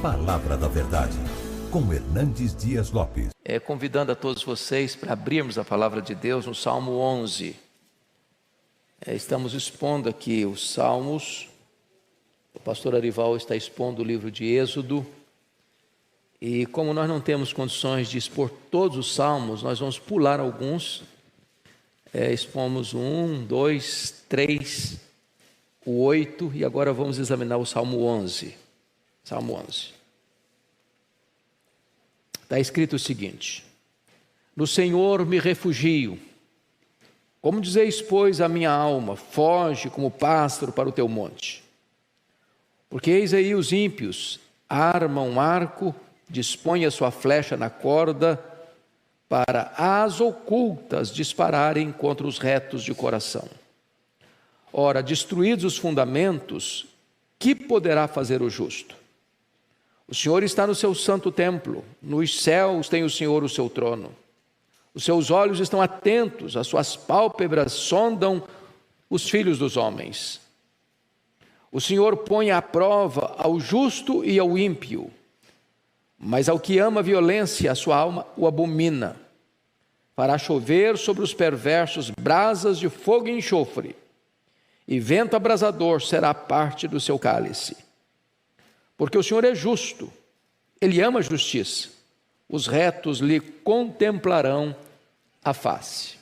Palavra da Verdade, com Hernandes Dias Lopes. Convidando a todos vocês para abrirmos a Palavra de Deus no Salmo 11. Estamos expondo aqui os Salmos. O pastor Arival está expondo o livro de Êxodo. E como nós não temos condições de expor todos os Salmos, nós vamos pular alguns. Expomos 1, 2, 3, o 8 e agora vamos examinar o Salmo 11. Salmo 11. Está escrito o seguinte: no Senhor me refugio. Como dizeis, pois, a minha alma, foge como pássaro para o teu monte. Porque eis aí os ímpios, armam um arco, dispõem a sua flecha na corda, para as ocultas dispararem contra os retos de coração. Ora, destruídos os fundamentos, que poderá fazer o justo? O Senhor está no seu santo templo, nos céus tem o Senhor o seu trono. Os seus olhos estão atentos, as suas pálpebras sondam os filhos dos homens. O Senhor põe à prova ao justo e ao ímpio, mas ao que ama a violência, a sua alma o abomina. Fará chover sobre os perversos brasas de fogo e enxofre, e vento abrasador será parte do seu cálice. Porque o Senhor é justo, Ele ama a justiça, os retos lhe contemplarão a face.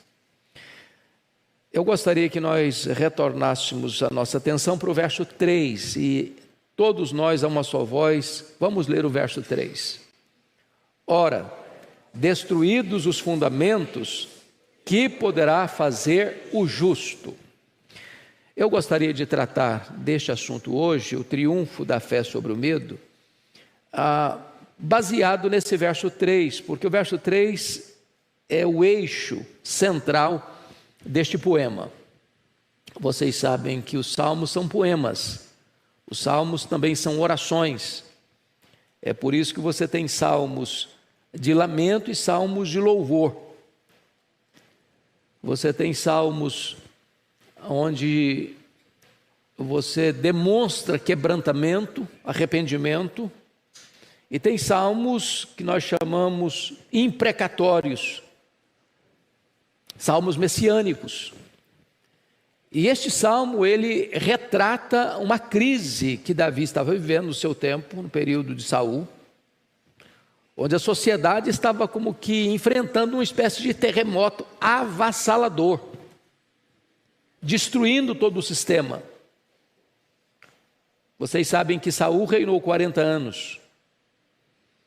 Eu gostaria que nós retornássemos a nossa atenção para o verso 3, e todos nós, a uma só voz, vamos ler o verso 3. Ora, destruídos os fundamentos, que poderá fazer o justo? Eu gostaria de tratar deste assunto hoje, o triunfo da fé sobre o medo, baseado nesse verso 3, porque o verso 3 é o eixo central deste poema. Vocês sabem que os salmos são poemas, os salmos também são orações. É por isso que você tem salmos de lamento e salmos de louvor. Você tem salmos onde você demonstra quebrantamento, arrependimento, e tem salmos que nós chamamos imprecatórios, salmos messiânicos. E este salmo, ele retrata uma crise que Davi estava vivendo no seu tempo, no período de Saul, onde a sociedade estava como que enfrentando uma espécie de terremoto avassalador, destruindo todo o sistema. Vocês sabem que Saul reinou 40 anos,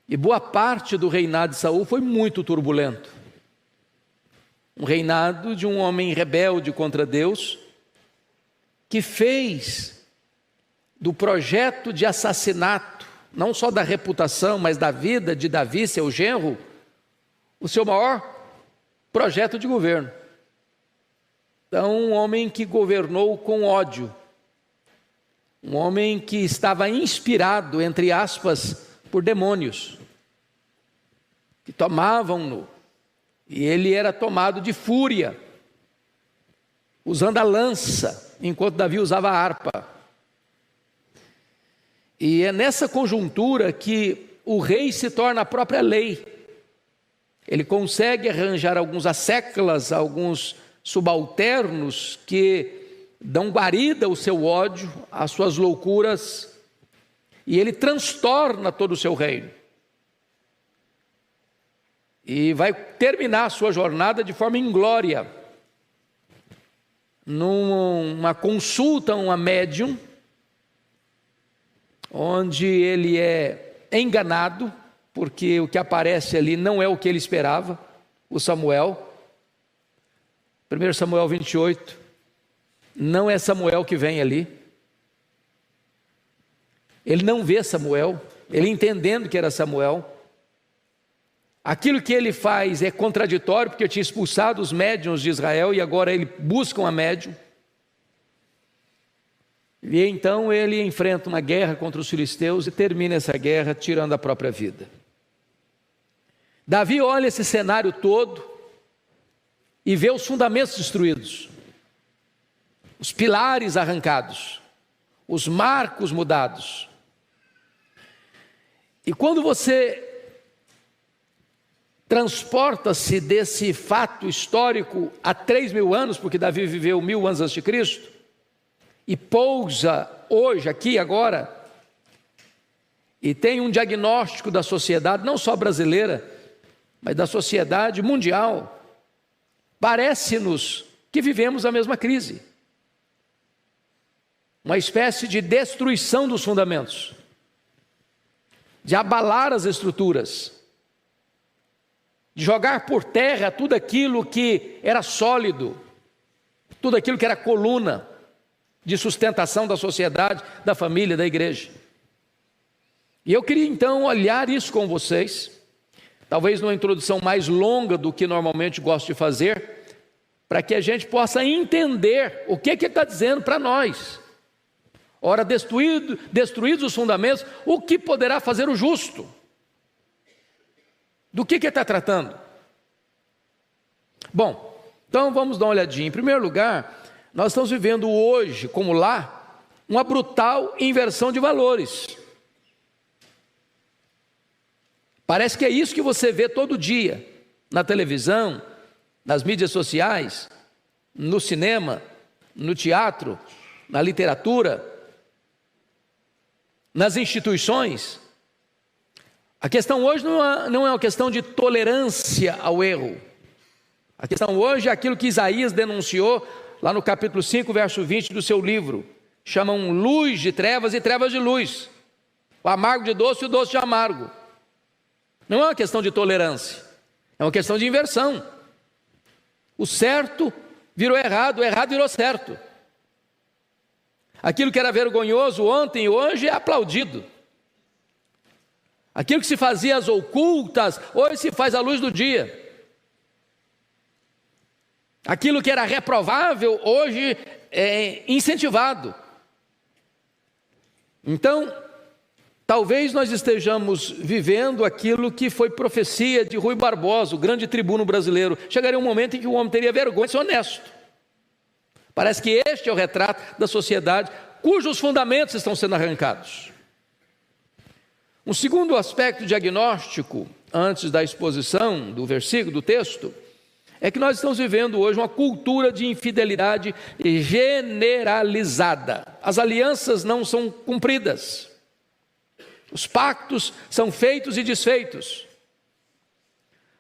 e boa parte do reinado de Saul foi muito turbulento. Um reinado de um homem rebelde contra Deus, que fez do projeto de assassinato, não só da reputação, mas da vida de Davi, seu genro, o seu maior projeto de governo. Então, um homem que governou com ódio, um homem que estava inspirado, entre aspas, por demônios, que tomavam-no, e ele era tomado de fúria, usando a lança, enquanto Davi usava a harpa. E é nessa conjuntura que o rei se torna a própria lei. Ele consegue arranjar alguns asseclas, alguns subalternos que dão guarida ao seu ódio, às suas loucuras, e ele transtorna todo o seu reino. E vai terminar a sua jornada de forma inglória, numa consulta a uma médium, onde ele é enganado, porque o que aparece ali não é o que ele esperava, o Samuel. 1 Samuel 28, não é Samuel que vem ali. Ele não vê Samuel, ele entendendo que era Samuel. Aquilo que ele faz é contraditório, porque eu tinha expulsado os médiuns de Israel e agora ele busca uma médium. E então ele enfrenta uma guerra contra os filisteus e termina essa guerra tirando a própria vida. Davi olha esse cenário todo e vê os fundamentos destruídos, os pilares arrancados, os marcos mudados. E quando você transporta-se desse fato histórico há 3.000 anos, porque Davi viveu 1.000 anos antes de Cristo, e pousa hoje, aqui, agora, e tem um diagnóstico da sociedade, não só brasileira, mas da sociedade mundial, parece-nos que vivemos a mesma crise. Uma espécie de destruição dos fundamentos, de abalar as estruturas, de jogar por terra tudo aquilo que era sólido, tudo aquilo que era coluna de sustentação da sociedade, da família, da igreja. E eu queria então olhar isso com vocês, talvez numa introdução mais longa do que normalmente gosto de fazer, para que a gente possa entender o que ele está dizendo para nós. Ora, destruídos os fundamentos, o que poderá fazer o justo? Do que ele está tratando? Bom, então vamos dar uma olhadinha. Em primeiro lugar, nós estamos vivendo hoje, como lá, uma brutal inversão de valores. Parece que é isso que você vê todo dia, na televisão, nas mídias sociais, no cinema, no teatro, na literatura, nas instituições. A questão hoje não é uma questão de tolerância ao erro. A questão hoje é aquilo que Isaías denunciou lá no capítulo 5, verso 20 do seu livro. Chamam luz de trevas e trevas de luz. O amargo de doce e o doce de amargo. Não é uma questão de tolerância, é uma questão de inversão. O certo virou errado, o errado virou certo. Aquilo que era vergonhoso ontem e hoje é aplaudido. Aquilo que se fazia às ocultas, hoje se faz à luz do dia. Aquilo que era reprovável, hoje é incentivado. Então, talvez nós estejamos vivendo aquilo que foi profecia de Rui Barbosa, o grande tribuno brasileiro. Chegaria um momento em que o homem teria vergonha de ser honesto. Parece que este é o retrato da sociedade cujos fundamentos estão sendo arrancados. Um segundo aspecto diagnóstico, antes da exposição do versículo, do texto, é que nós estamos vivendo hoje uma cultura de infidelidade generalizada. As alianças não são cumpridas. Os pactos são feitos e desfeitos.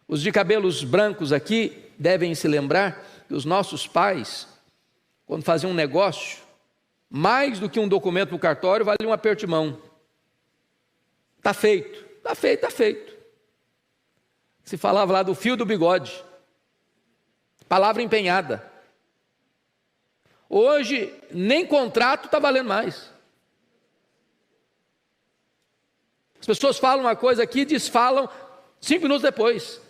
Os de cabelos brancos aqui devem se lembrar que os nossos pais, quando faziam um negócio, mais do que um documento no cartório, valia um aperto de mão. Está feito, está feito, está feito. Se falava lá do fio do bigode. Palavra empenhada. Hoje, nem contrato está valendo mais. As pessoas falam uma coisa aqui e desfalam 5 minutos depois.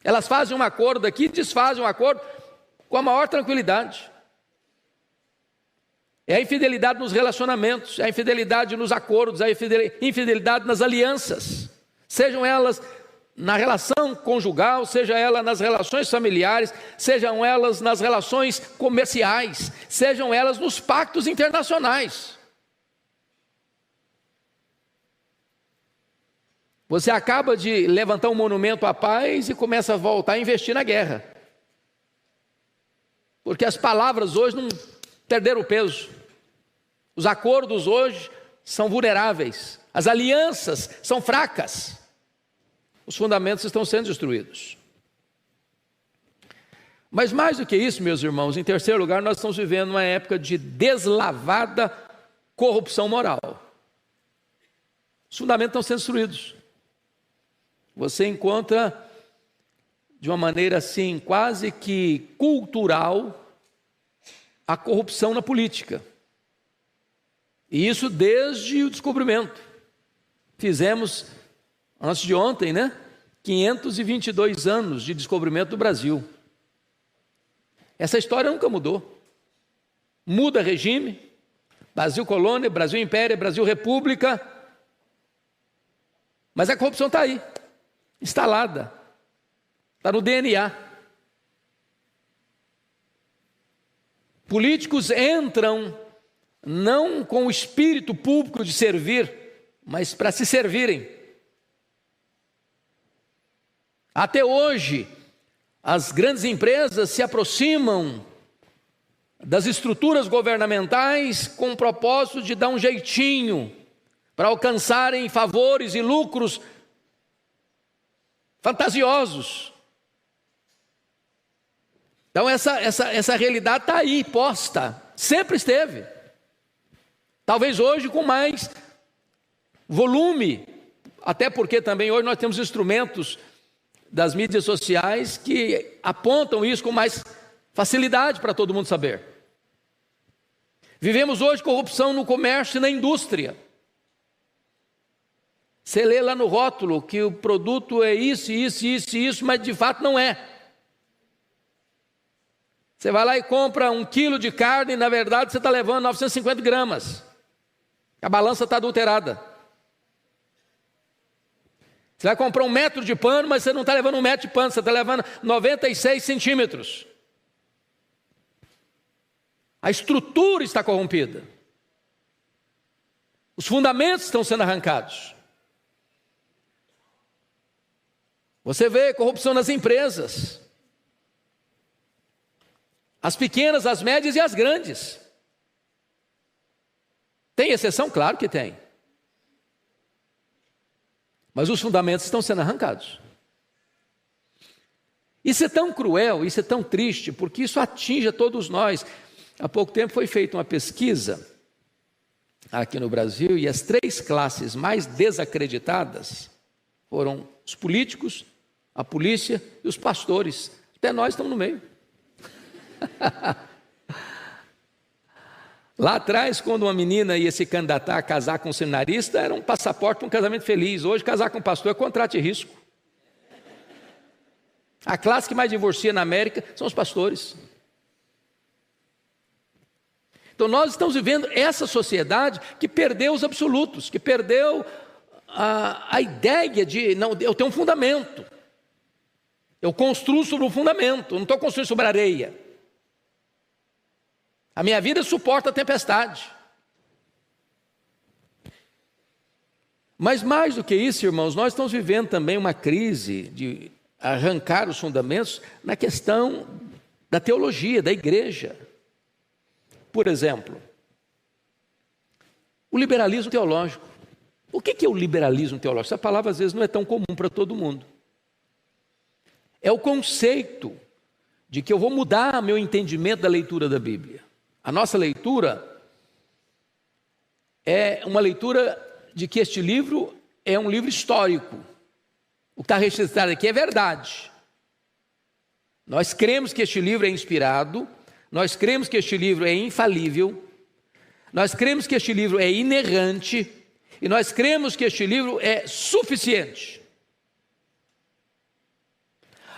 Elas fazem um acordo aqui e desfazem um acordo com a maior tranquilidade. É a infidelidade nos relacionamentos, é a infidelidade nos acordos, é a infidelidade nas alianças. Sejam elas na relação conjugal, seja ela nas relações familiares, sejam elas nas relações comerciais, sejam elas nos pactos internacionais. Você acaba de levantar um monumento à paz e começa a voltar a investir na guerra. Porque as palavras hoje não perderam o peso. Os acordos hoje são vulneráveis. As alianças são fracas. Os fundamentos estão sendo destruídos. Mas mais do que isso, meus irmãos, em terceiro lugar, nós estamos vivendo uma época de deslavada corrupção moral. Os fundamentos estão sendo destruídos. Você encontra, de uma maneira assim, quase que cultural, a corrupção na política. E isso desde o descobrimento. Fizemos, antes de ontem, 522 anos de descobrimento do Brasil. Essa história nunca mudou. Muda regime, Brasil colônia, Brasil império, Brasil república. Mas a corrupção está aí, instalada, está no DNA. Políticos entram não com o espírito público de servir, mas para se servirem. Até hoje, as grandes empresas se aproximam das estruturas governamentais com o propósito de dar um jeitinho para alcançarem favores e lucros fantasiosos. Então essa realidade está aí, posta, sempre esteve. Talvez hoje com mais volume, até porque também hoje nós temos instrumentos das mídias sociais que apontam isso com mais facilidade para todo mundo saber. Vivemos hoje corrupção no comércio e na indústria. Você lê lá no rótulo que o produto é isso, mas de fato não é. Você vai lá e compra 1 quilo de carne e na verdade você está levando 950 gramas. A balança está adulterada. Você vai comprar 1 metro de pano, mas você não está levando 1 metro de pano, você está levando 96 centímetros. A estrutura está corrompida. Os fundamentos estão sendo arrancados. Você vê corrupção nas empresas. As pequenas, as médias e as grandes. Tem exceção? Claro que tem. Mas os fundamentos estão sendo arrancados. Isso é tão cruel, isso é tão triste, porque isso atinge a todos nós. Há pouco tempo foi feita uma pesquisa aqui no Brasil e as 3 classes mais desacreditadas foram os políticos, a polícia e os pastores. Até nós estamos no meio. Lá atrás, quando uma menina ia se candidatar a casar com um seminarista, era um passaporte para um casamento feliz. Hoje, casar com um pastor é contrato de risco. A classe que mais divorcia na América são os pastores. Então nós estamos vivendo essa sociedade que perdeu os absolutos, que perdeu a ideia de, não, eu tenho um fundamento. Eu construo sobre um fundamento, eu não estou construindo sobre areia. A minha vida suporta a tempestade. Mas mais do que isso, irmãos, nós estamos vivendo também uma crise de arrancar os fundamentos na questão da teologia, da igreja. Por exemplo, o liberalismo teológico. O que é o liberalismo teológico? Essa palavra às vezes não é tão comum para todo mundo. É o conceito de que eu vou mudar meu entendimento da leitura da Bíblia. A nossa leitura é uma leitura de que este livro é um livro histórico. O que está registrado aqui é verdade. Nós cremos que este livro é inspirado, nós cremos que este livro é infalível, nós cremos que este livro é inerrante e nós cremos que este livro é suficiente.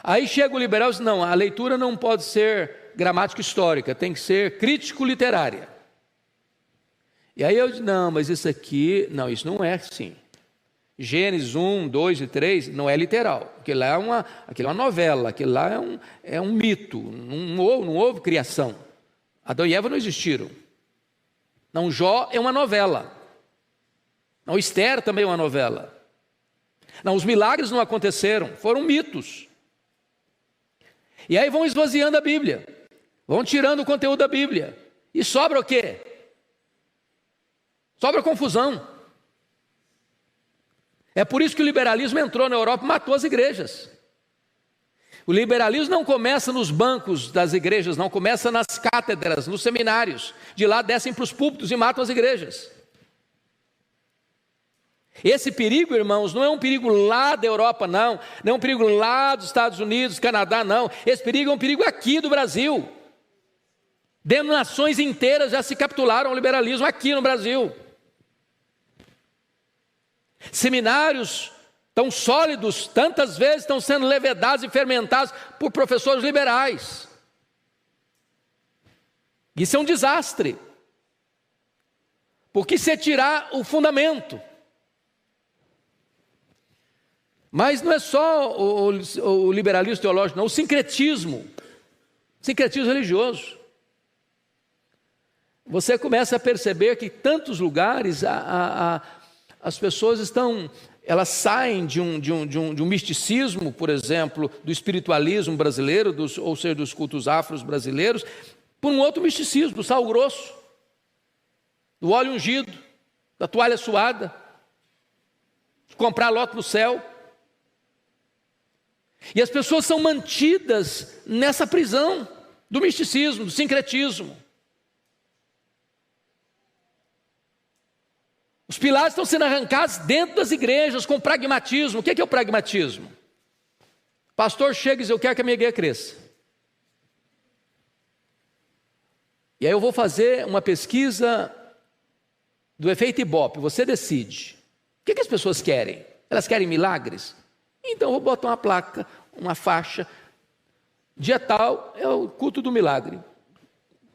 Aí chega o liberal e diz, não, a leitura não pode ser gramática histórica, tem que ser crítico-literária. E aí eu digo, não, mas isso aqui, não, isso não é assim. Gênesis 1, 2 e 3 não é literal, aquilo lá é uma novela, aquilo lá é um mito, não houve criação. Adão e Eva não existiram. Não, Jó é uma novela. Não, Esther também é uma novela. Não, os milagres não aconteceram, foram mitos. E aí vão esvaziando a Bíblia, vão tirando o conteúdo da Bíblia. E sobra o quê? Sobra confusão. É por isso que o liberalismo entrou na Europa e matou as igrejas. O liberalismo não começa nos bancos das igrejas, não, começa nas cátedras, nos seminários. De lá descem para os púlpitos e matam as igrejas. Esse perigo, irmãos, não é um perigo lá da Europa, não é um perigo lá dos Estados Unidos, Canadá, não. Esse perigo é um perigo aqui do Brasil. Denominações inteiras já se capitularam ao liberalismo aqui no Brasil. Seminários tão sólidos, tantas vezes estão sendo levedados e fermentados por professores liberais. Isso é um desastre. Porque se tirar o fundamento. Mas não é só o liberalismo teológico, não, o sincretismo religioso. Você começa a perceber que em tantos lugares as pessoas estão elas saem de um misticismo, por exemplo, do espiritualismo brasileiro, ou seja, dos cultos afros brasileiros, por um outro misticismo, do sal grosso, do óleo ungido, da toalha suada, de comprar lote no céu. E as pessoas são mantidas nessa prisão do misticismo, do sincretismo. Os pilares estão sendo arrancados dentro das igrejas com pragmatismo. O que é o pragmatismo? O pastor chega e diz: eu quero que a minha igreja cresça. E aí eu vou fazer uma pesquisa do efeito Ibope, você decide. O que as pessoas querem? Elas querem milagres? Então eu vou botar uma placa, uma faixa, dia tal é o culto do milagre.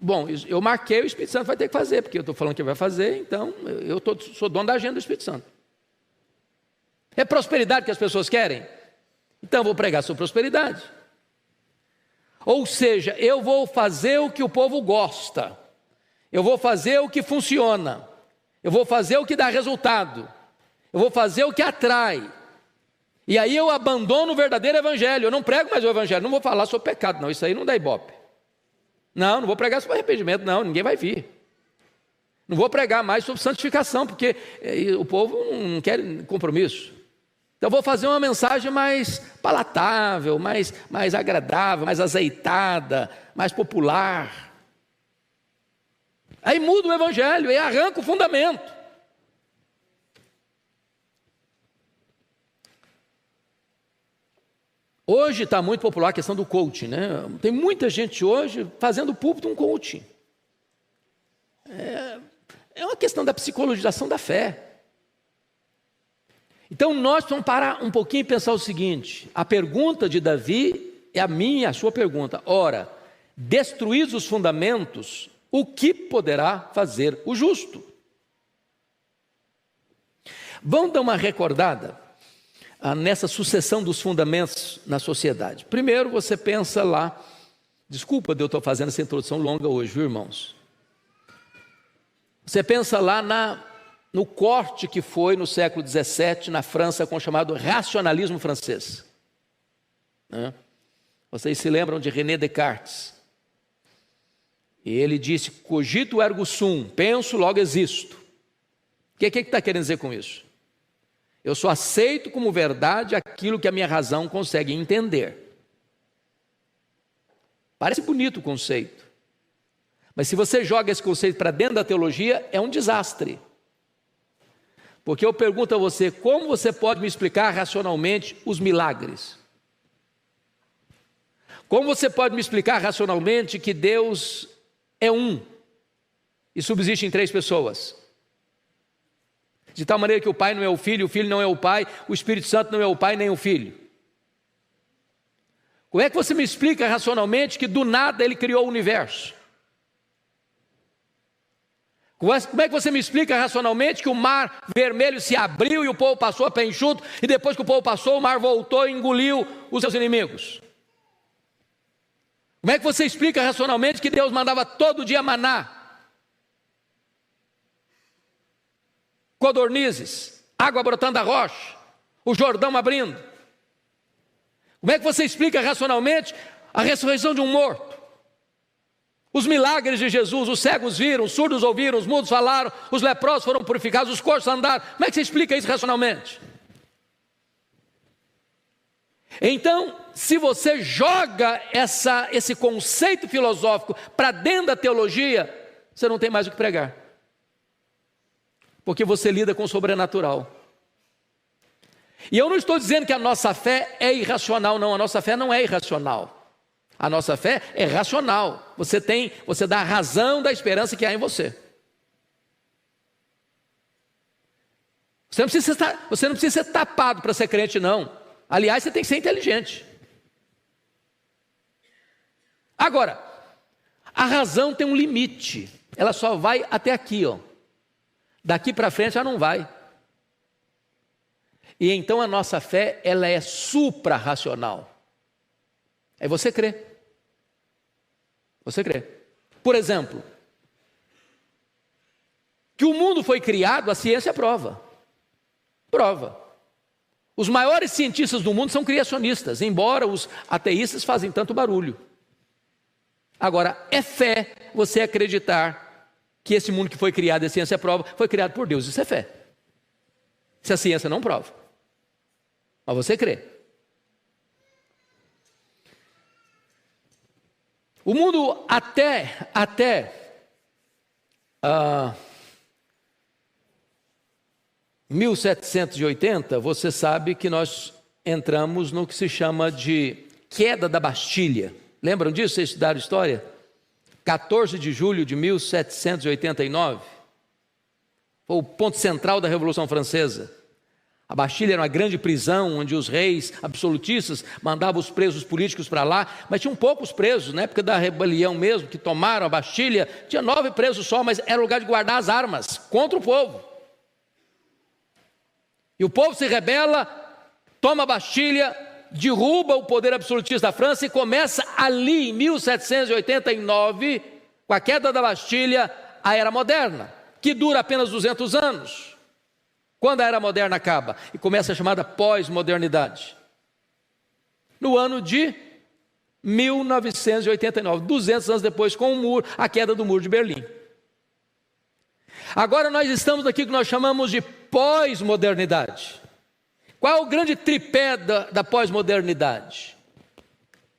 Bom, eu marquei, o Espírito Santo vai ter que fazer, porque eu estou falando que ele vai fazer, então eu sou dono da agenda do Espírito Santo. É prosperidade que as pessoas querem? Então eu vou pregar sobre prosperidade. Ou seja, eu vou fazer o que o povo gosta, eu vou fazer o que funciona, eu vou fazer o que dá resultado, eu vou fazer o que atrai. E aí eu abandono o verdadeiro evangelho, eu não prego mais o evangelho, não vou falar sobre pecado, não, isso aí não dá ibope. Não vou pregar sobre arrependimento, não, ninguém vai vir. Não vou pregar mais sobre santificação, porque o povo não quer compromisso. Então vou fazer uma mensagem mais palatável, mais agradável, mais azeitada, mais popular. Aí muda o evangelho, aí arranca o fundamento. Hoje está muito popular a questão do coaching, né? Tem muita gente hoje fazendo púlpito um coaching. É uma questão da psicologização da fé. Então nós vamos parar um pouquinho e pensar o seguinte: a pergunta de Davi é a minha e a sua pergunta. Ora, destruídos os fundamentos, o que poderá fazer o justo? Vamos dar uma recordada nessa sucessão dos fundamentos na sociedade. Primeiro você pensa lá, desculpa eu estou fazendo essa introdução longa hoje, viu, irmãos? Você pensa lá no corte que foi no século XVII na França com o chamado racionalismo francês. Vocês se lembram de René Descartes? E ele disse: cogito ergo sum, penso, logo existo. O que está querendo dizer com isso? Eu só aceito como verdade aquilo que a minha razão consegue entender. Parece bonito o conceito, mas se você joga esse conceito para dentro da teologia, é um desastre. Porque eu pergunto a você: como você pode me explicar racionalmente os milagres? Como você pode me explicar racionalmente que Deus é um e subsiste em 3 pessoas? De tal maneira que o Pai não é o Filho não é o Pai, o Espírito Santo não é o Pai nem o Filho. Como é que você me explica racionalmente que do nada Ele criou o universo? Como é que você me explica racionalmente que o mar vermelho se abriu e o povo passou a pé enxuto, e depois que o povo passou, o mar voltou e engoliu os seus inimigos? Como é que você explica racionalmente que Deus mandava todo dia maná, codornizes, água brotando da rocha, o Jordão abrindo? Como é que você explica racionalmente a ressurreição de um morto? Os milagres de Jesus: os cegos viram, os surdos ouviram, os mudos falaram, os leprosos foram purificados, os coxos andaram. Como é que você explica isso racionalmente? Então, se você joga esse conceito filosófico para dentro da teologia, você não tem mais o que pregar, porque você lida com o sobrenatural. E eu não estou dizendo que a nossa fé é irracional, não. A nossa fé não é irracional. A nossa fé é racional. Você dá a razão da esperança que há em você. Você não precisa ser tapado para ser crente, não. Aliás, você tem que ser inteligente. Agora, a razão tem um limite. Ela só vai até aqui, ó. Daqui para frente ela não vai. E então a nossa fé, ela é supra-racional. Aí você crê. Você crê. Por exemplo, que o mundo foi criado, a ciência prova. Prova. Os maiores cientistas do mundo são criacionistas, embora os ateístas fazem tanto barulho. Agora, é fé você acreditar que esse mundo que foi criado, a ciência prova, foi criado por Deus. Isso é fé. Se a ciência não prova. Mas você crê. O mundo até 1780, você sabe que nós entramos no que se chama de queda da Bastilha. Lembram disso? Vocês estudaram história? 14 de julho de 1789. Foi o ponto central da Revolução Francesa. A Bastilha era uma grande prisão onde os reis absolutistas mandavam os presos políticos para lá, mas tinham poucos presos. Na época da rebelião mesmo, que tomaram a Bastilha, tinha 9 presos só, mas era lugar de guardar as armas contra o povo. E o povo se rebela, toma a Bastilha, derruba o poder absolutista da França e começa ali, em 1789, com a queda da Bastilha, a Era Moderna, que dura apenas 200 anos. Quando a Era Moderna acaba e começa a chamada pós-modernidade? No ano de 1989, 200 anos depois, com o muro, a queda do Muro de Berlim. Agora nós estamos aqui que nós chamamos de pós-modernidade. Qual é o grande tripé da pós-modernidade?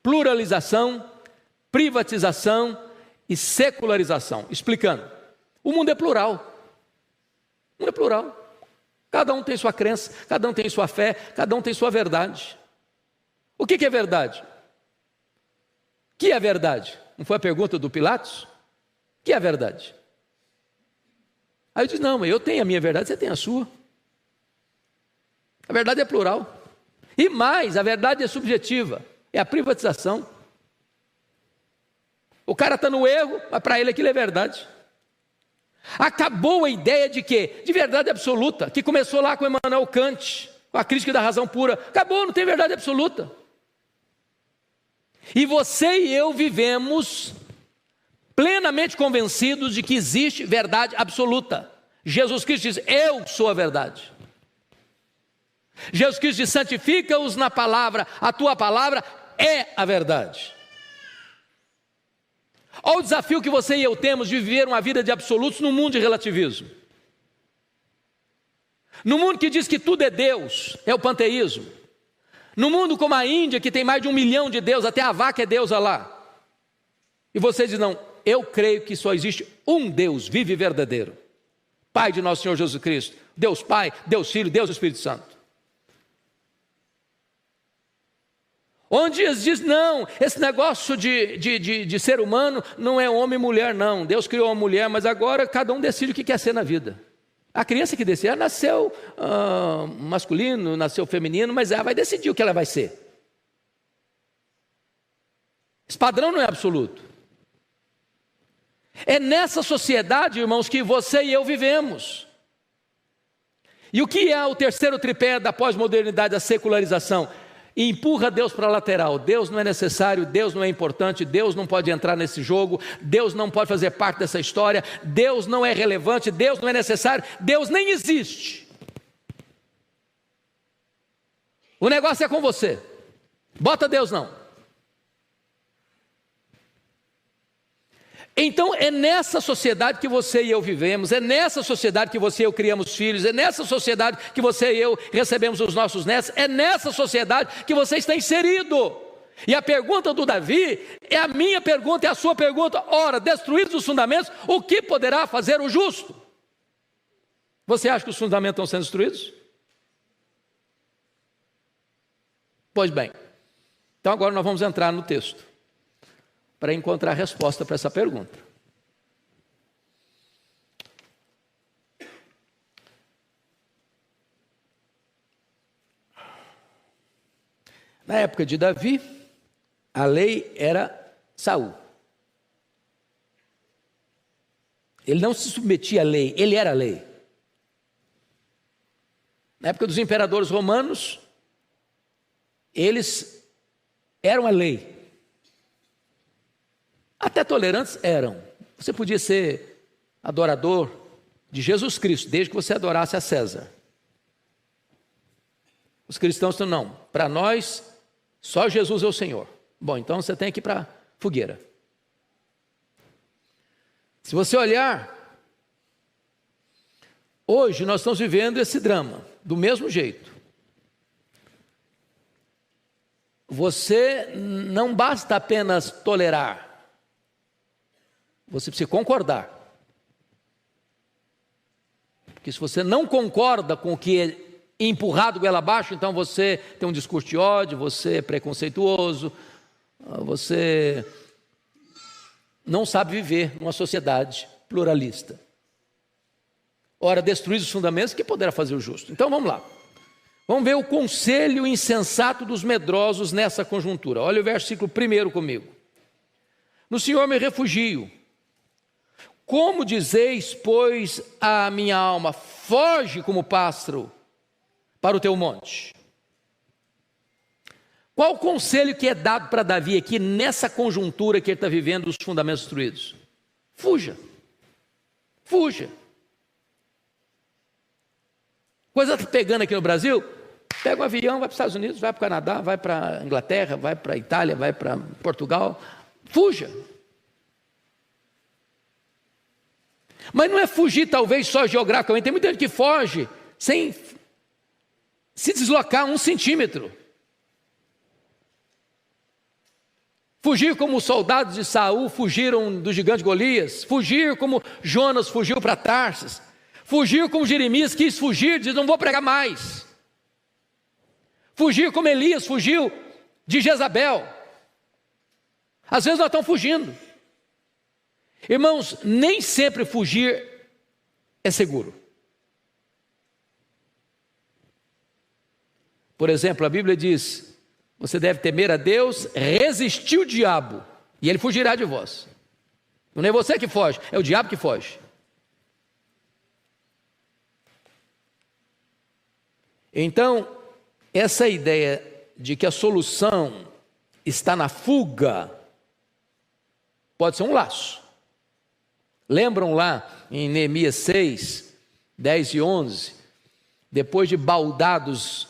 Pluralização, privatização e secularização. Explicando, o mundo é plural. O mundo é plural. Cada um tem sua crença, cada um tem sua fé, cada um tem sua verdade. O que é verdade? O que é verdade? Não foi a pergunta do Pilatos? O que é verdade? Aí eu disse, não, eu tenho a minha verdade, você tem a sua. A verdade é plural. E mais, a verdade é subjetiva, é a privatização. O cara está no erro, mas para ele aquilo é verdade. Acabou a ideia de quê? De verdade absoluta, que começou lá com Immanuel Kant, com a crítica da razão pura. Acabou, não tem verdade absoluta. E você e eu vivemos plenamente convencidos de que existe verdade absoluta. Jesus Cristo diz, eu sou a verdade. Jesus Cristo diz, santifica-os na palavra, a tua palavra é a verdade. Olha o desafio que você e eu temos de viver uma vida de absolutos no mundo de relativismo. No mundo que diz que tudo é Deus, é o panteísmo. No mundo como a Índia, que tem mais de 1 milhão de deuses, até a vaca é deusa lá. E você diz, não, eu creio que só existe um Deus vivo e verdadeiro. Pai de nosso Senhor Jesus Cristo, Deus Pai, Deus Filho, Deus Espírito Santo. Onde Jesus diz, não, esse negócio de ser humano não é homem e mulher, não. Deus criou uma mulher, mas agora cada um decide o que quer ser na vida. A criança que decide, ela nasceu masculino, nasceu feminino, mas ela vai decidir o que ela vai ser. Esse padrão não é absoluto. É nessa sociedade, irmãos, que você e eu vivemos. E o que é o terceiro tripé da pós-modernidade, a secularização? E empurra Deus para a lateral. Deus não é necessário, Deus não é importante, Deus não pode entrar nesse jogo, Deus não pode fazer parte dessa história, Deus não é relevante, Deus não é necessário, Deus nem existe. O negócio é com você. Bota Deus não. Então é nessa sociedade que você e eu vivemos, é nessa sociedade que você e eu criamos filhos, é nessa sociedade que você e eu recebemos os nossos netos, é nessa sociedade que você está inserido. E a pergunta do Davi é a minha pergunta, é a sua pergunta. Ora, destruídos os fundamentos, o que poderá fazer o justo? Você acha que os fundamentos estão sendo destruídos? Pois bem, então agora nós vamos entrar no texto para encontrar a resposta para essa pergunta. Na época de Davi, a lei era Saul. Ele não se submetia à lei, ele era a lei. Na época dos imperadores romanos, eles eram a lei. Até tolerantes eram. Você podia ser adorador de Jesus Cristo, desde que você adorasse a César. Os cristãos estão, não, para nós, só Jesus é o Senhor. Bom, então você tem que ir para a fogueira. Se você olhar, hoje nós estamos vivendo esse drama, do mesmo jeito. Você não basta apenas tolerar, você precisa concordar. Porque se você não concorda com o que é empurrado goela abaixo, então você tem um discurso de ódio, você é preconceituoso, você não sabe viver numa sociedade pluralista. Ora, destruir os fundamentos, que poderá fazer o justo? Então vamos lá. Vamos ver o conselho insensato dos medrosos nessa conjuntura. Olha o versículo 1 comigo. No Senhor me refugio. Como dizeis, pois, a minha alma, foge como pássaro para o teu monte. Qual o conselho que é dado para Davi aqui, nessa conjuntura que ele está vivendo, os fundamentos destruídos? Fuja. Fuja. Coisa está pegando aqui no Brasil, pega um avião, vai para os Estados Unidos, vai para o Canadá, vai para a Inglaterra, vai para a Itália, vai para Portugal. Fuja. Mas não é fugir talvez só geograficamente, tem muita gente que foge sem se deslocar 1 centímetro. Fugir como os soldados de Saul fugiram do gigante Golias, fugir como Jonas fugiu para Tarsis, fugir como Jeremias quis fugir, diz, não vou pregar mais. Fugir como Elias fugiu de Jezabel. Às vezes nós estamos fugindo. Irmãos, nem sempre fugir é seguro. Por exemplo, a Bíblia diz, você deve temer a Deus, resistir o diabo, e ele fugirá de vós. Não é você que foge, é o diabo que foge. Então, essa ideia de que a solução está na fuga, pode ser um laço. Lembram lá em Neemias 6, 10 e 11, depois de baldados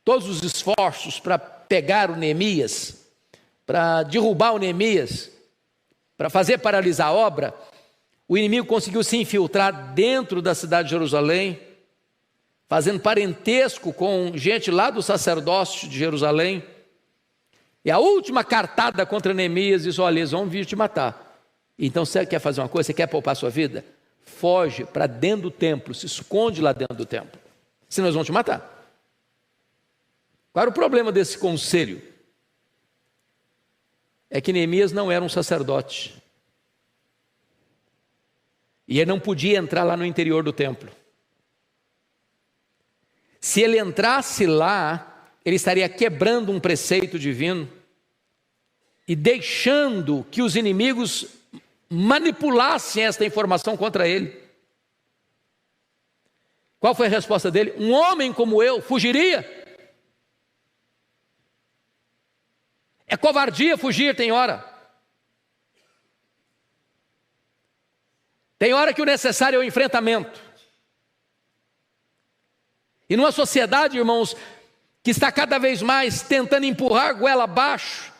todos os esforços para pegar o Neemias, para derrubar o Neemias, para fazer paralisar a obra, o inimigo conseguiu se infiltrar dentro da cidade de Jerusalém, fazendo parentesco com gente lá do sacerdócio de Jerusalém. E a última cartada contra Neemias diz, olha, eles vão vir te matar. Então você quer fazer uma coisa, você quer poupar a sua vida? Foge para dentro do templo, se esconde lá dentro do templo, senão eles vão te matar. Qual era o problema desse conselho? É que Neemias não era um sacerdote. E ele não podia entrar lá no interior do templo. Se ele entrasse lá, ele estaria quebrando um preceito divino e deixando que os inimigos manipulassem esta informação contra ele. Qual foi a resposta dele? Um homem como eu fugiria? É covardia fugir, tem hora. Tem hora que o necessário é o enfrentamento. E numa sociedade, irmãos, que está cada vez mais tentando empurrar goela abaixo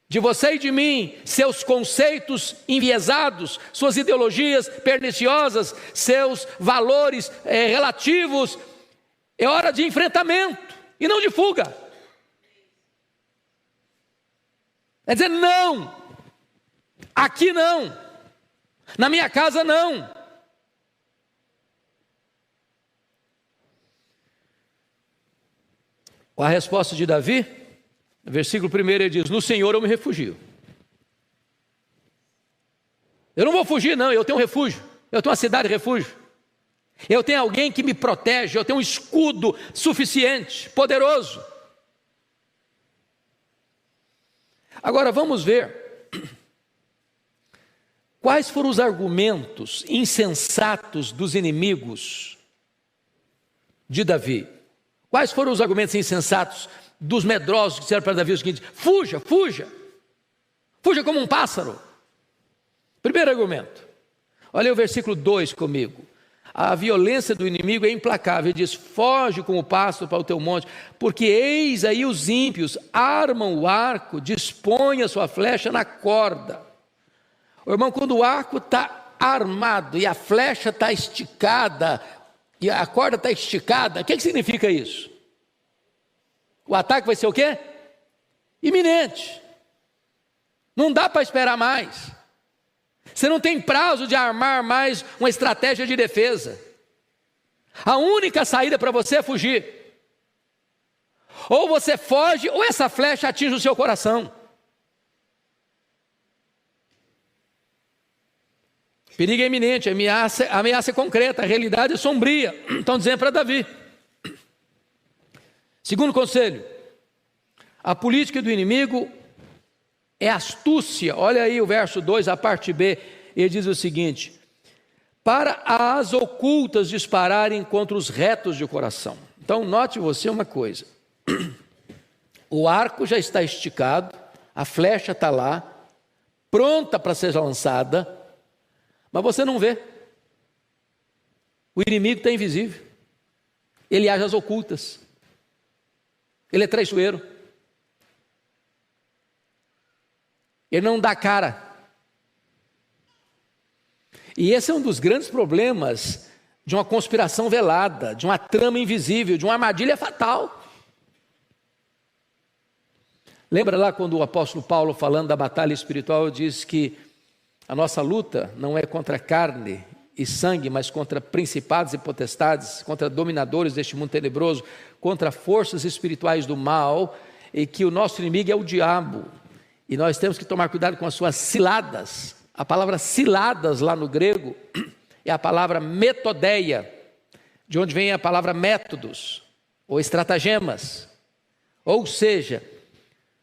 de você e de mim, seus conceitos enviesados, suas ideologias perniciosas, seus valores relativos, é hora de enfrentamento e não de fuga. É dizer, não, aqui não, na minha casa não. A resposta de Davi, no versículo 1 ele diz, no Senhor eu me refugio. Eu não vou fugir não, eu tenho um refúgio, eu tenho uma cidade de refúgio. Eu tenho alguém que me protege, eu tenho um escudo suficiente, poderoso. Agora vamos ver quais foram os argumentos insensatos dos inimigos de Davi. Quais foram os argumentos insensatos dos medrosos que disseram para Davi o seguinte, fuja, fuja, fuja como um pássaro. Primeiro argumento, olha o versículo 2 comigo. a violência do inimigo é implacável. Ele diz: foge como pássaro para o teu monte, porque eis aí os ímpios armam o arco, dispõem a sua flecha na corda. Ô, irmão, quando o arco está armado e a flecha está esticada, e a corda está esticada, o que significa isso? O ataque vai ser o quê? Iminente. Não dá para esperar mais. Você não tem prazo de armar mais uma estratégia de defesa. A única saída para você é fugir. Ou você foge, ou essa flecha atinge o seu coração. Perigo é iminente, a ameaça é concreta, a realidade é sombria. Estão dizendo para Davi. Segundo conselho, a política do inimigo é astúcia. Olha aí o verso 2, a parte B, ele diz o seguinte: para as ocultas dispararem contra os retos de coração. Então note você uma coisa, o arco já está esticado, a flecha está lá, pronta para ser lançada, mas você não vê. O inimigo está invisível, ele age às ocultas, ele é traiçoeiro, ele não dá cara. E esse é um dos grandes problemas de uma conspiração velada, de uma trama invisível, de uma armadilha fatal. Lembra lá quando o apóstolo Paulo, falando da batalha espiritual, diz que a nossa luta não é contra carne e sangue, mas contra principados e potestades, contra dominadores deste mundo tenebroso, contra forças espirituais do mal, e que o nosso inimigo é o diabo. E nós temos que tomar cuidado com as suas ciladas. A palavra ciladas lá no grego é a palavra metodeia, de onde vem a palavra métodos ou estratagemas. Ou seja,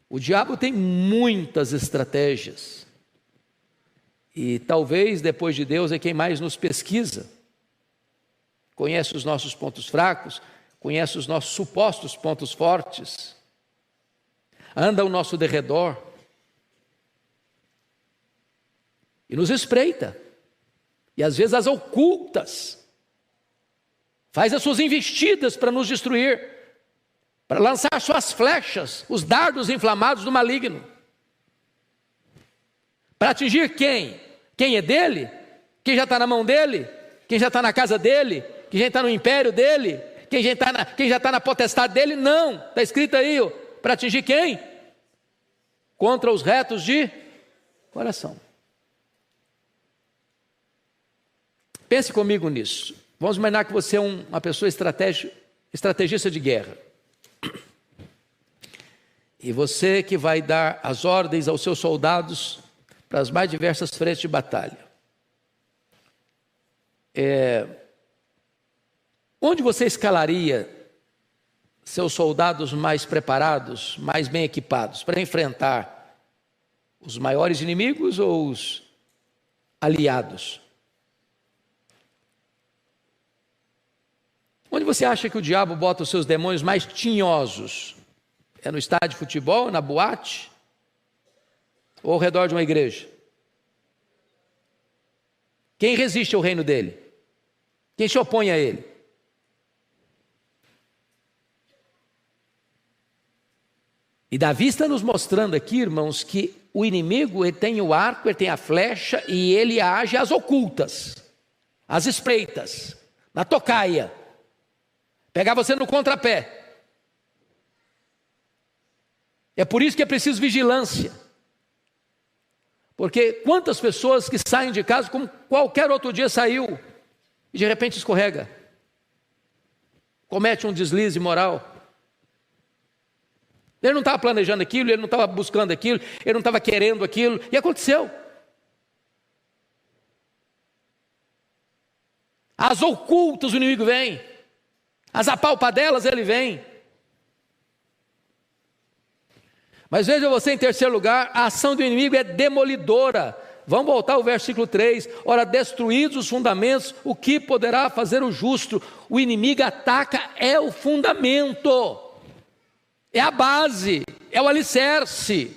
o diabo tem muitas estratégias. E talvez depois de Deus é quem mais nos pesquisa. Conhece os nossos pontos fracos, conhece os nossos supostos pontos fortes. Anda ao nosso derredor. E nos espreita, e às vezes as ocultas, faz as suas investidas para nos destruir, para lançar suas flechas, os dardos inflamados do maligno, para atingir quem? Quem é dele? Quem já está na mão dele? Quem já está na casa dele? Quem já está no império dele? Quem já está na potestade dele? Não, está escrito aí, para atingir quem? Contra os retos de coração. Pense comigo nisso. Vamos imaginar que você é uma pessoa estrategista de guerra. E você que vai dar as ordens aos seus soldados para as mais diversas frentes de batalha. Onde você escalaria seus soldados mais preparados, mais bem equipados, para enfrentar os maiores inimigos ou os aliados? Onde você acha que o diabo bota os seus demônios mais tinhosos? É no estádio de futebol, na boate? Ou ao redor de uma igreja? Quem resiste ao reino dele? Quem se opõe a ele? E Davi está nos mostrando aqui, irmãos, que o inimigo ele tem o arco, ele tem a flecha e ele age às ocultas, às espreitas, na tocaia. Pegar você no contrapé. É por isso que é preciso vigilância. Porque quantas pessoas que saem de casa como qualquer outro dia saiu e de repente escorrega, comete um deslize moral. Ele não estava planejando aquilo, ele não estava buscando aquilo, ele não estava querendo aquilo, e aconteceu. As ocultas o inimigo vem. As apalpadelas ele vem. Mas veja você, em terceiro lugar, a ação do inimigo é demolidora. Vamos voltar ao versículo 3. Ora, destruídos os fundamentos, o que poderá fazer o justo? O inimigo ataca é o fundamento, é a base, é o alicerce.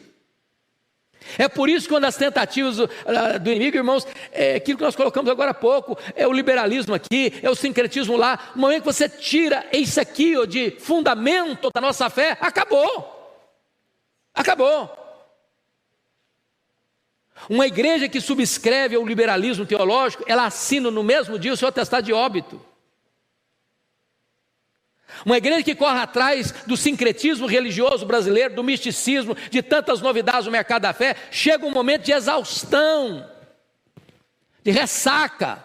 É por isso que quando as tentativas do inimigo, irmãos, é aquilo que nós colocamos agora há pouco, é o liberalismo aqui, é o sincretismo lá. No momento que você tira isso aqui de fundamento da nossa fé, acabou. Acabou. Uma igreja que subscreve ao liberalismo teológico, ela assina no mesmo dia o seu atestado de óbito. Uma igreja que corre atrás do sincretismo religioso brasileiro, do misticismo, de tantas novidades no mercado da fé, chega um momento de exaustão, de ressaca.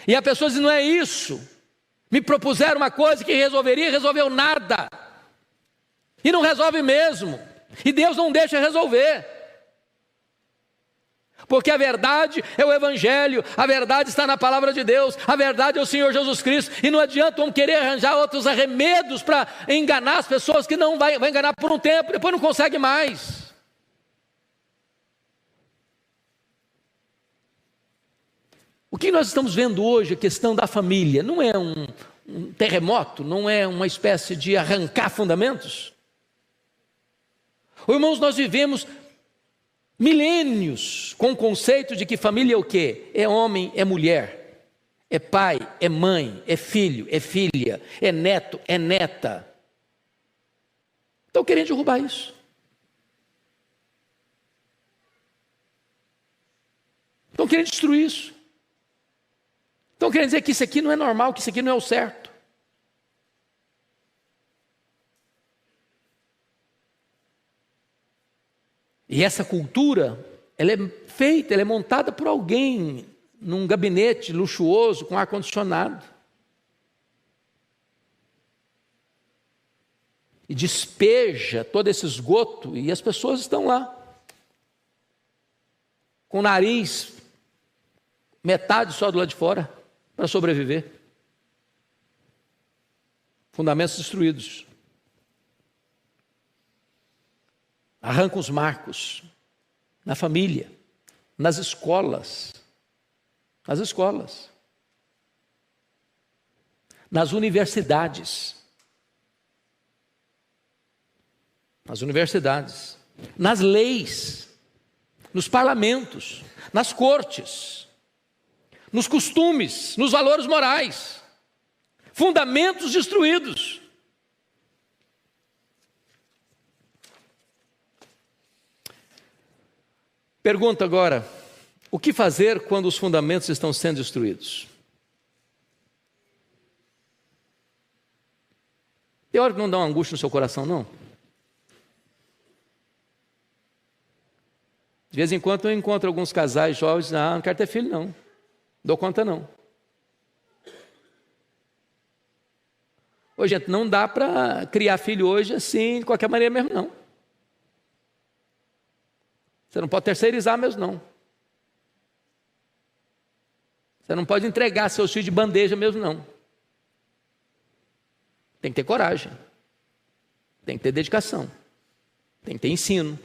E a pessoa diz: não é isso. Me propuseram uma coisa que resolveria, resolveu nada. E não resolve mesmo. E Deus não deixa resolver. Porque a verdade é o Evangelho, a verdade está na palavra de Deus, a verdade é o Senhor Jesus Cristo, e não adianta vamos querer arranjar outros arremedos para enganar as pessoas, que não vai enganar por um tempo, depois não consegue mais. O que nós estamos vendo hoje, a questão da família, não é um terremoto, não é uma espécie de arrancar fundamentos? Irmãos, nós vivemos milênios com o conceito de que família é o quê? É homem, é mulher, é pai, é mãe, é filho, é filha, é neto, é neta. Estão querendo derrubar isso. Estão querendo destruir isso. Estão querendo dizer que isso aqui não é normal, que isso aqui não é o certo. E essa cultura, ela é feita, ela é montada por alguém num gabinete luxuoso com ar-condicionado. E despeja todo esse esgoto e as pessoas estão lá, com o nariz metade só do lado de fora, para sobreviver. Fundamentos destruídos. Arrancam os marcos na família, nas escolas, nas universidades, nas leis, nos parlamentos, nas cortes, nos costumes, nos valores morais, fundamentos destruídos. Pergunta agora: o que fazer quando os fundamentos estão sendo destruídos? Tem hora que não dá uma angústia no seu coração, não? De vez em quando eu encontro alguns casais jovens: não quero ter filho não, dou conta não. Ô, gente, não dá para criar filho hoje assim, de qualquer maneira mesmo não. Você não pode terceirizar mesmo não. Você não pode entregar seus filhos de bandeja mesmo não. Tem que ter coragem. Tem que ter dedicação. Tem que ter ensino.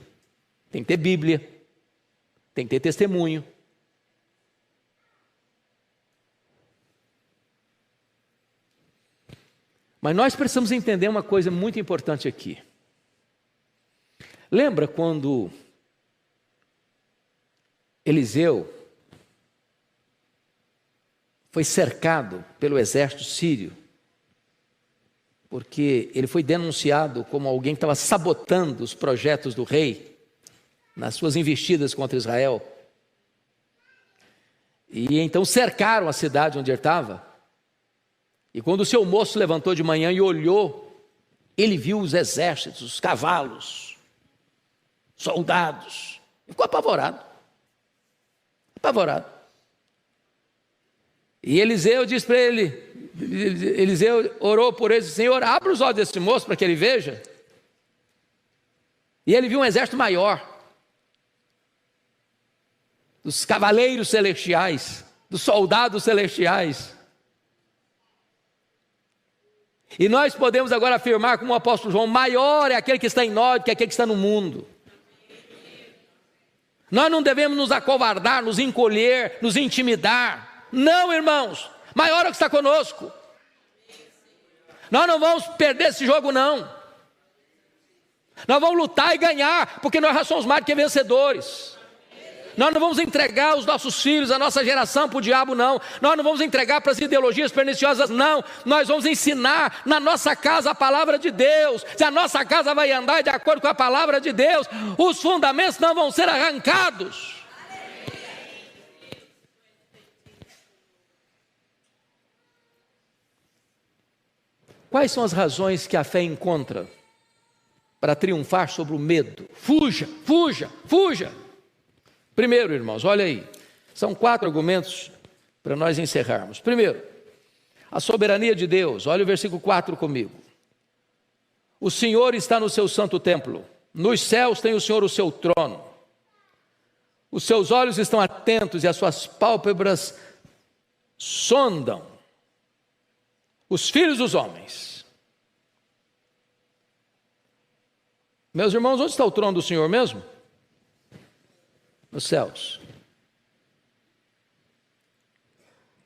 Tem que ter Bíblia. Tem que ter testemunho. Mas nós precisamos entender uma coisa muito importante aqui. Lembra quando Eliseu foi cercado pelo exército sírio, porque ele foi denunciado como alguém que estava sabotando os projetos do rei nas suas investidas contra Israel. E então cercaram a cidade onde ele estava. E quando o seu moço levantou de manhã e olhou, ele viu os exércitos, os cavalos, soldados, e ficou apavorado. E Eliseu disse para ele, Eliseu orou por ele, Senhor, abre os olhos desse moço para que ele veja. E ele viu um exército maior, dos cavaleiros celestiais, dos soldados celestiais. E nós podemos agora afirmar, como o apóstolo João, maior é aquele que está em nós do que aquele que está no mundo. Nós não devemos nos acovardar, nos encolher, nos intimidar. Não, irmãos, maior é o que está conosco. Nós não vamos perder esse jogo, não. Nós vamos lutar e ganhar, porque nós já somos mais do que vencedores. Nós não vamos entregar os nossos filhos, a nossa geração para o diabo, não. Nós não vamos entregar para as ideologias perniciosas, não. Nós vamos ensinar na nossa casa a palavra de Deus. Se a nossa casa vai andar de acordo com a palavra de Deus, os fundamentos não vão ser arrancados. Quais são as razões que a fé encontra para triunfar sobre o medo? Fuja, fuja, fuja. Primeiro, irmãos, olha aí, são 4 argumentos para nós encerrarmos. Primeiro, a soberania de Deus. Olha o versículo 4 comigo. O Senhor está no seu santo templo, nos céus tem o Senhor o seu trono. Os seus olhos estão atentos e as suas pálpebras sondam os filhos dos homens. Meus irmãos, onde está o trono do Senhor mesmo? Nos céus.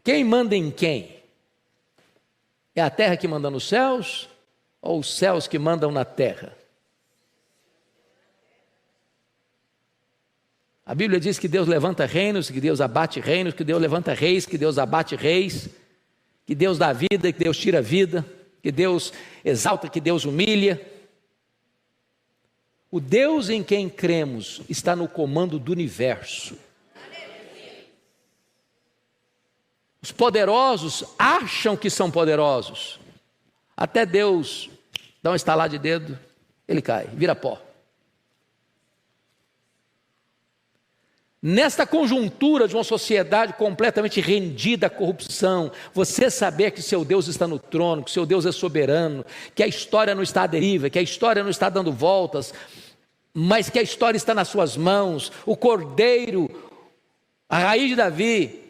Quem manda em quem? É a terra que manda nos céus ou os céus que mandam na terra? A Bíblia diz que Deus levanta reinos, que Deus abate reinos, que Deus levanta reis, que Deus abate reis, que Deus dá vida, que Deus tira vida, que Deus exalta, que Deus humilha. O Deus em quem cremos está no comando do universo. Os poderosos acham que são poderosos. Até Deus dá um estalar de dedo, ele cai, vira pó. Nesta conjuntura de uma sociedade completamente rendida à corrupção, você saber que seu Deus está no trono, que seu Deus é soberano, que a história não está à deriva, que a história não está dando voltas, mas que a história está nas suas mãos, o Cordeiro, a raiz de Davi,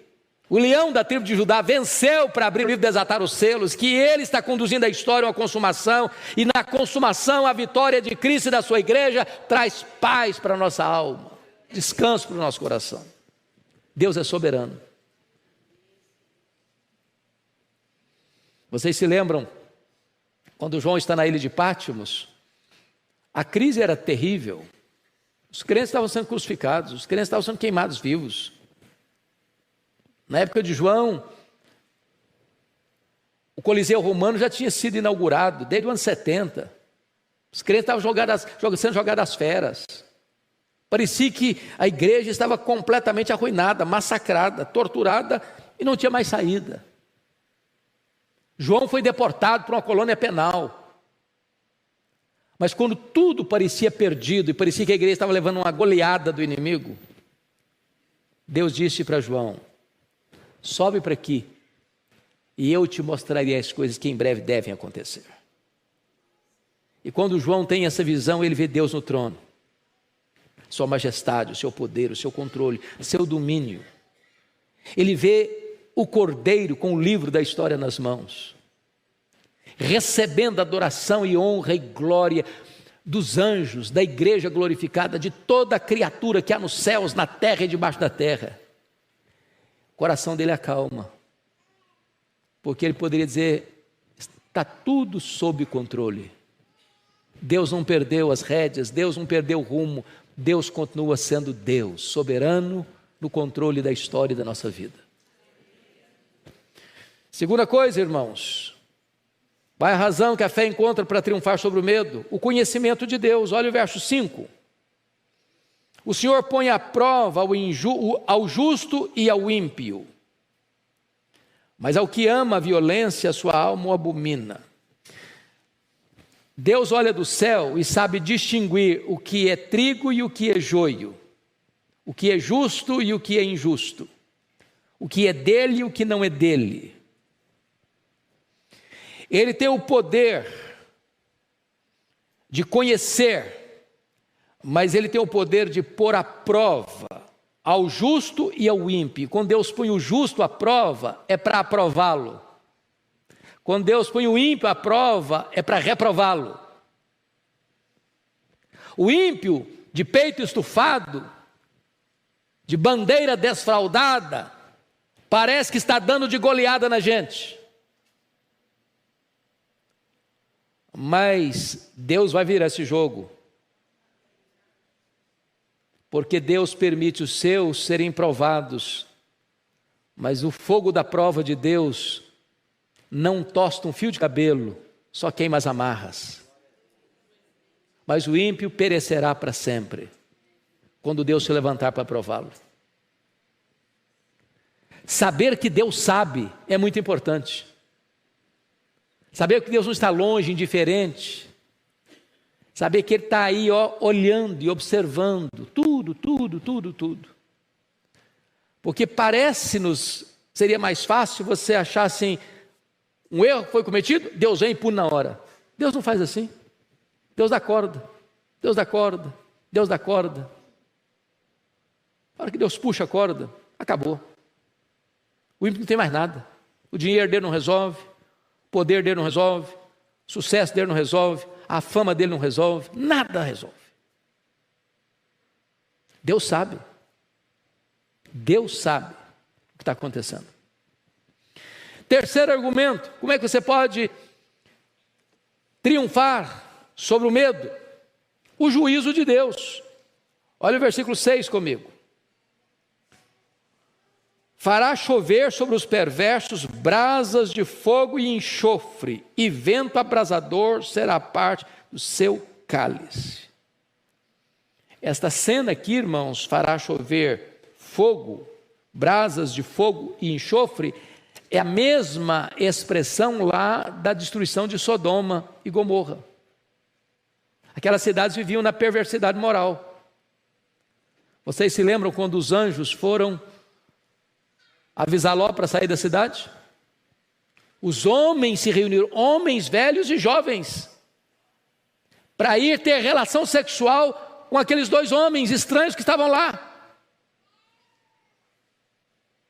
o leão da tribo de Judá venceu para abrir o livro e desatar os selos, que ele está conduzindo a história a uma consumação, e na consumação a vitória de Cristo e da sua igreja traz paz para a nossa alma, descanso para o nosso coração. Deus é soberano. Vocês se lembram, quando João está na ilha de Pátimos, a crise era terrível, os crentes estavam sendo crucificados, os crentes estavam sendo queimados vivos. Na época de João, o Coliseu Romano já tinha sido inaugurado, desde o ano 70, os crentes estavam sendo jogados às feras, parecia que a igreja estava completamente arruinada, massacrada, torturada e não tinha mais saída. João foi deportado para uma colônia penal. Mas quando tudo parecia perdido e parecia que a igreja estava levando uma goleada do inimigo, Deus disse para João: sobe para aqui e eu te mostrarei as coisas que em breve devem acontecer. E quando João tem essa visão, ele vê Deus no trono, sua majestade, o seu poder, o seu controle, o seu domínio. Ele vê o Cordeiro com o livro da história nas mãos, recebendo adoração e honra e glória dos anjos, da igreja glorificada, de toda a criatura que há nos céus, na terra e debaixo da terra. O coração dele acalma, porque ele poderia dizer: está tudo sob controle. Deus não perdeu as rédeas, Deus não perdeu o rumo, Deus continua sendo Deus, soberano no controle da história e da nossa vida. Segunda coisa, irmãos, qual é a razão que a fé encontra para triunfar sobre o medo? O conhecimento de Deus. Olha o verso 5. O Senhor põe à prova ao justo e ao ímpio, mas ao que ama a violência, a sua alma o abomina. Deus olha do céu e sabe distinguir o que é trigo e o que é joio, o que é justo e o que é injusto, o que é dele e o que não é dele. Ele tem o poder de conhecer, mas ele tem o poder de pôr à prova ao justo e ao ímpio. Quando Deus põe o justo à prova, é para aprová-lo. Quando Deus põe o ímpio à prova, é para reprová-lo. O ímpio, de peito estufado, de bandeira desfraldada, parece que está dando de goleada na gente. Mas Deus vai virar esse jogo porque Deus permite os seus serem provados, mas o fogo da prova de Deus não tosta um fio de cabelo, só queima as amarras. Mas o ímpio perecerá para sempre, quando Deus se levantar para prová-lo. Saber que Deus sabe é muito importante. Saber que Deus não está longe, indiferente. Saber que Ele está aí, olhando e observando tudo. Porque parece-nos, seria mais fácil você achar assim, um erro foi cometido, Deus vem e pune na hora. Deus não faz assim. Deus dá corda. Na hora que Deus puxa a corda, acabou. O ímpio não tem mais nada. O dinheiro dele não resolve, o poder dele não resolve, o sucesso dele não resolve, a fama dele não resolve, nada resolve. Deus sabe. Deus sabe o que está acontecendo. Terceiro argumento, como é que você pode triunfar sobre o medo? O juízo de Deus. Olha o versículo 6 comigo. Fará chover sobre os perversos brasas de fogo e enxofre, e vento abrasador será parte do seu cálice. Esta cena aqui, irmãos, fará chover fogo, brasas de fogo e enxofre, é a mesma expressão lá da destruição de Sodoma e Gomorra. Aquelas cidades viviam na perversidade moral. Vocês se lembram quando os anjos foram avisar Ló para sair da cidade? Os homens se reuniram, homens velhos e jovens, para ir ter relação sexual com aqueles dois homens estranhos que estavam lá.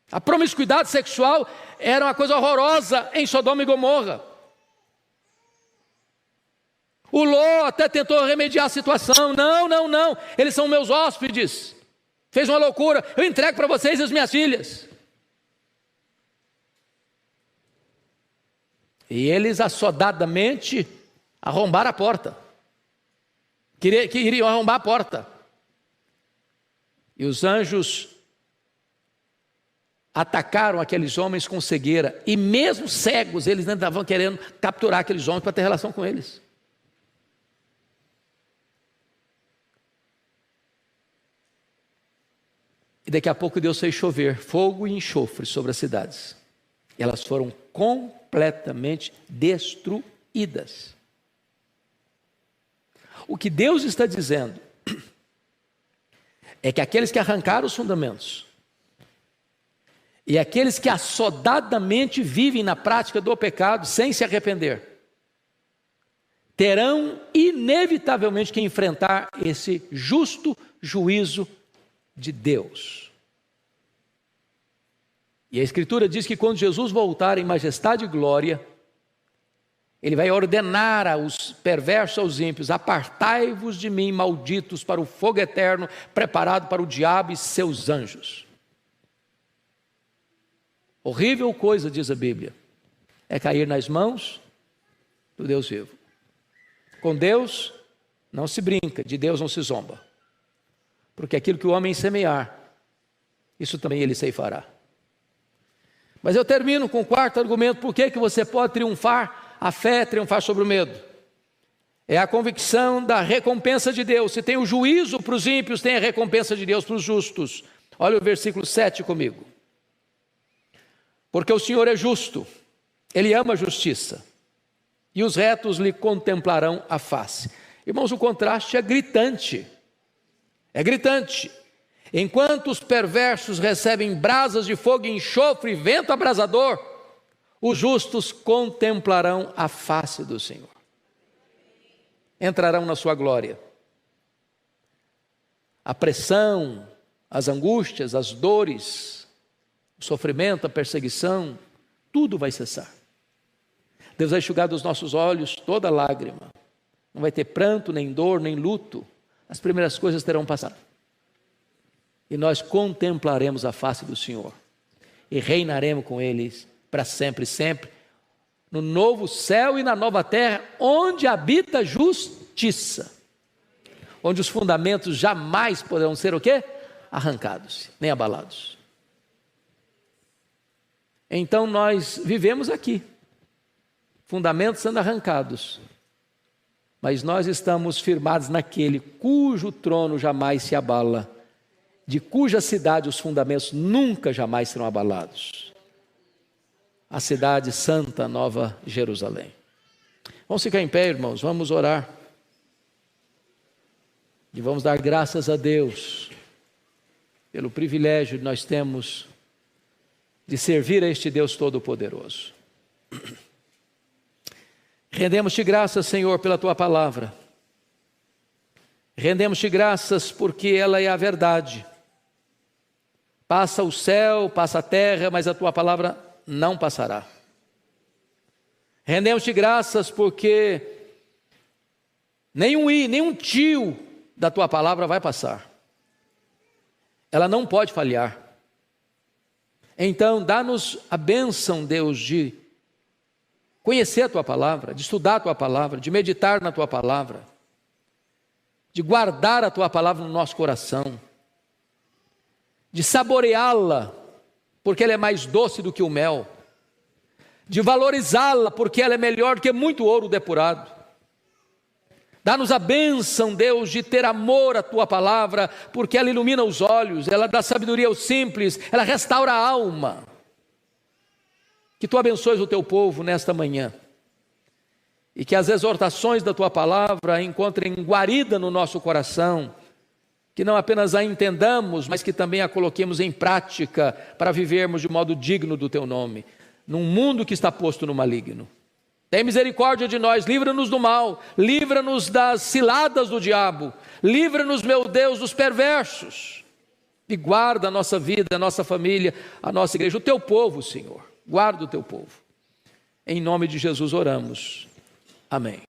A promiscuidade sexual era uma coisa horrorosa em Sodoma e Gomorra. O Ló até tentou remediar a situação. Não, eles são meus hóspedes. Fez uma loucura, eu entrego para vocês as minhas filhas. E eles assodadamente arrombaram a porta. Queriam arrombar a porta. E os anjos atacaram aqueles homens com cegueira. E mesmo cegos, eles ainda estavam querendo capturar aqueles homens para ter relação com eles. E daqui a pouco Deus fez chover fogo e enxofre sobre as cidades. E elas foram completamente destruídas. O que Deus está dizendo é que aqueles que arrancaram os fundamentos e aqueles que assodadamente vivem na prática do pecado sem se arrepender, terão inevitavelmente que enfrentar esse justo juízo de Deus. E a Escritura diz que quando Jesus voltar em majestade e glória, Ele vai ordenar aos perversos, aos ímpios: apartai-vos de mim, malditos, para o fogo eterno, preparado para o diabo e seus anjos. Horrível coisa, diz a Bíblia, é cair nas mãos do Deus vivo. Com Deus não se brinca, de Deus não se zomba. Porque aquilo que o homem semear, isso também ele ceifará. Mas eu termino com o quarto argumento. Por que você pode triunfar? A fé triunfar sobre o medo. É a convicção da recompensa de Deus. Se tem o juízo para os ímpios, tem a recompensa de Deus para os justos. Olha o versículo 7 comigo. Porque o Senhor é justo, Ele ama a justiça, e os retos lhe contemplarão a face. Irmãos, o contraste é gritante. É gritante. Enquanto os perversos recebem brasas de fogo e enxofre e vento abrasador, os justos contemplarão a face do Senhor. Entrarão na sua glória. A pressão, as angústias, as dores, o sofrimento, a perseguição, tudo vai cessar. Deus vai enxugar dos nossos olhos toda lágrima. Não vai ter pranto, nem dor, nem luto. As primeiras coisas terão passado. E nós contemplaremos a face do Senhor. E reinaremos com Ele para sempre e sempre. No novo céu e na nova terra, onde habita justiça. onde os fundamentos jamais poderão ser o quê? Arrancados, nem abalados. Então nós vivemos aqui, fundamentos sendo arrancados, mas nós estamos firmados naquele cujo trono jamais se abala, de cuja cidade os fundamentos nunca jamais serão abalados. A cidade santa, Nova Jerusalém. Vamos ficar em pé, irmãos, vamos orar. E vamos dar graças a Deus pelo privilégio que nós temos de servir a este Deus Todo-Poderoso. Rendemos-te graças, Senhor, pela Tua palavra. Rendemos-te graças porque ela é a verdade. Passa o céu, passa a terra, mas a Tua palavra não passará. Rendemos-te graças porque nenhum tio da Tua palavra vai passar. Ela não pode falhar. Então, dá-nos a bênção, Deus, de conhecer a Tua palavra, de estudar a Tua palavra, de meditar na Tua palavra, de guardar a Tua palavra no nosso coração, de saboreá-la, porque ela é mais doce do que o mel, de valorizá-la, porque ela é melhor do que muito ouro depurado. Dá-nos a bênção, Deus, de ter amor à Tua palavra, porque ela ilumina os olhos, ela dá sabedoria aos simples, ela restaura a alma. Que Tu abençoes o Teu povo nesta manhã, e que as exortações da Tua palavra encontrem guarida no nosso coração, que não apenas a entendamos, mas que também a coloquemos em prática, para vivermos de modo digno do Teu nome, num mundo que está posto no maligno. Tem misericórdia de nós, livra-nos do mal, livra-nos das ciladas do diabo, livra-nos, meu Deus, dos perversos, e guarda a nossa vida, a nossa família, a nossa igreja, o Teu povo, Senhor, guarda o Teu povo. Em nome de Jesus oramos, amém.